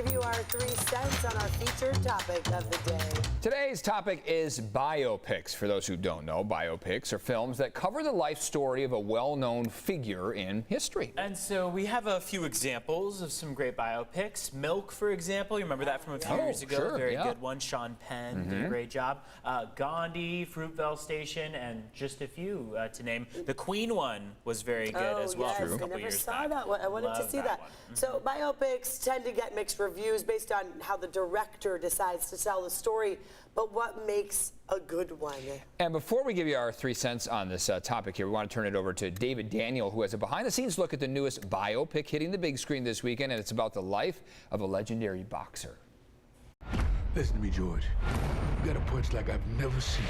give you our 3 cents on our featured topic of the day. Today's topic is biopics. For those who don't know, biopics are films that cover the life story of a well-known figure in history. And so we have a few examples of some great biopics. Milk, for example, you remember that from a few years ago? Sure, Very good one. Sean Penn did a great job. Gandhi, Fruitvale Station, and just a few to name. The Queen one was very good as well. Yes, For a couple I never years saw back. that one. I wanted to see that. So biopics tend to get mixed reviews based on how the director decides to tell the story, but what makes a good one? And before we give you our 3 cents on this topic here, we want to turn it over to David Daniel, who has a behind-the-scenes look at the newest biopic hitting the big screen this weekend, and it's about the life of a legendary boxer. Listen to me, George. You got a punch like I've never seen.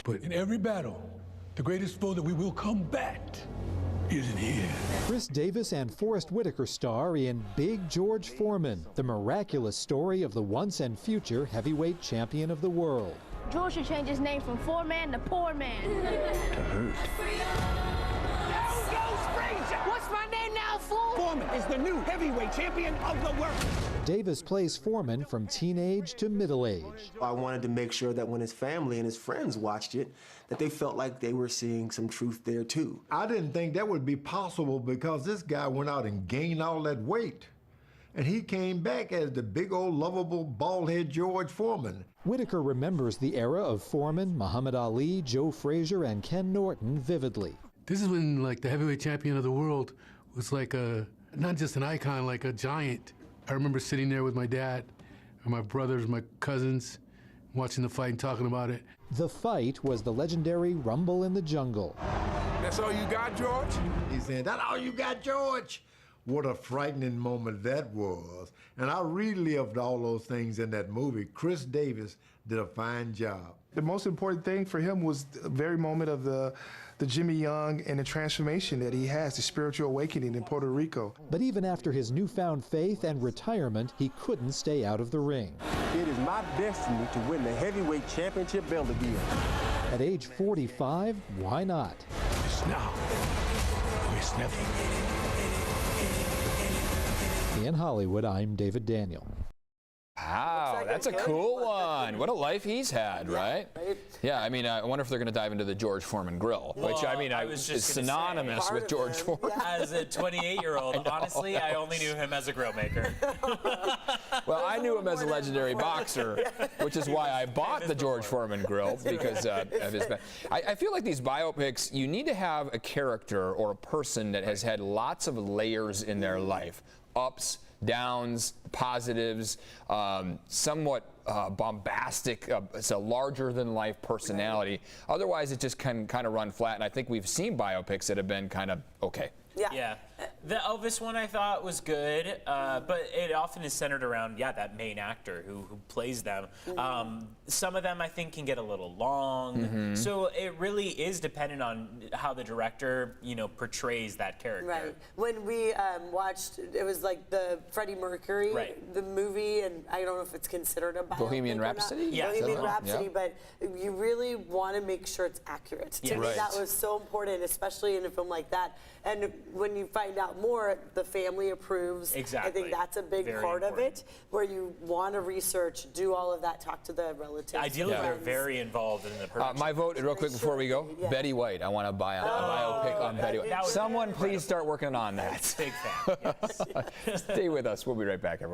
But in every battle, the greatest foe that we will combat isn't here. Chris Davis and Forrest Whitaker star in Big George Foreman, the miraculous story of the once and future heavyweight champion of the world. George should change his name from Foreman to Poor Man. To hurt. What's my name now, fool? Foreman is the new heavyweight champion of the world. Davis plays Foreman from teenage to middle age. I wanted to make sure that when his family and his friends watched it, that they felt like they were seeing some truth there too. I didn't think that would be possible because this guy went out and gained all that weight. And he came back as the big old lovable bald-head George Foreman. Whitaker remembers the era of Foreman, Muhammad Ali, Joe Frazier, and Ken Norton vividly. This is when, like, the heavyweight champion of the world was like not just an icon, like a giant. I remember sitting there with my dad, and my brothers, my cousins, watching the fight and talking about it. The fight was the legendary Rumble in the Jungle. That's all you got, George? He said, "That's all you got, George?" What a frightening moment that was. And I relived all those things in that movie. Chris Davis did a fine job. The most important thing for him was the very moment of the Jimmy Young and the transformation that he has, the spiritual awakening in Puerto Rico. But even after his newfound faith and retirement, he couldn't stay out of the ring. It is my destiny to win the heavyweight championship belt again. At age 45, why not? It's now, or it's never. In Hollywood, I'm David Daniel. Wow, like that's a cool one. What a life he's had, right? Yeah, I mean, I wonder if they're going to dive into the George Foreman grill, which, I mean, was just is gonna synonymous say, with George Foreman. As a 28-year-old, honestly, I only knew him as a grill maker. Well, I knew him as a legendary boxer, which is why I bought the George Foreman grill, because of his. I feel like these biopics, you need to have a character or a person that has had lots of layers in their life. Ups, downs, positives, somewhat bombastic, it's a larger-than-life personality. Otherwise, it just can kind of run flat, and I think we've seen biopics that have been kind of okay. Yeah. The Elvis one I thought was good, but it often is centered around, that main actor who plays them. Some of them I think can get a little long, so it really is dependent on how the director, portrays that character. Right. When we watched, it was like the Freddie Mercury, the movie, and I don't know if it's considered a biopic Bohemian or Rhapsody? Not. Yeah. Bohemian Rhapsody, but you really want to make sure it's accurate. To me, that was so important, especially in a film like that. And when you find out more, the family approves. Exactly. I think that's a big part of it, where you want to research, do all of that, talk to the relatives. Ideally, they're very involved in the production. My vote, real quick before we go, Betty White. I want to buy a biopic on Betty White. Someone please start working on that. Big fan. Yes. Stay with us. We'll be right back, everyone.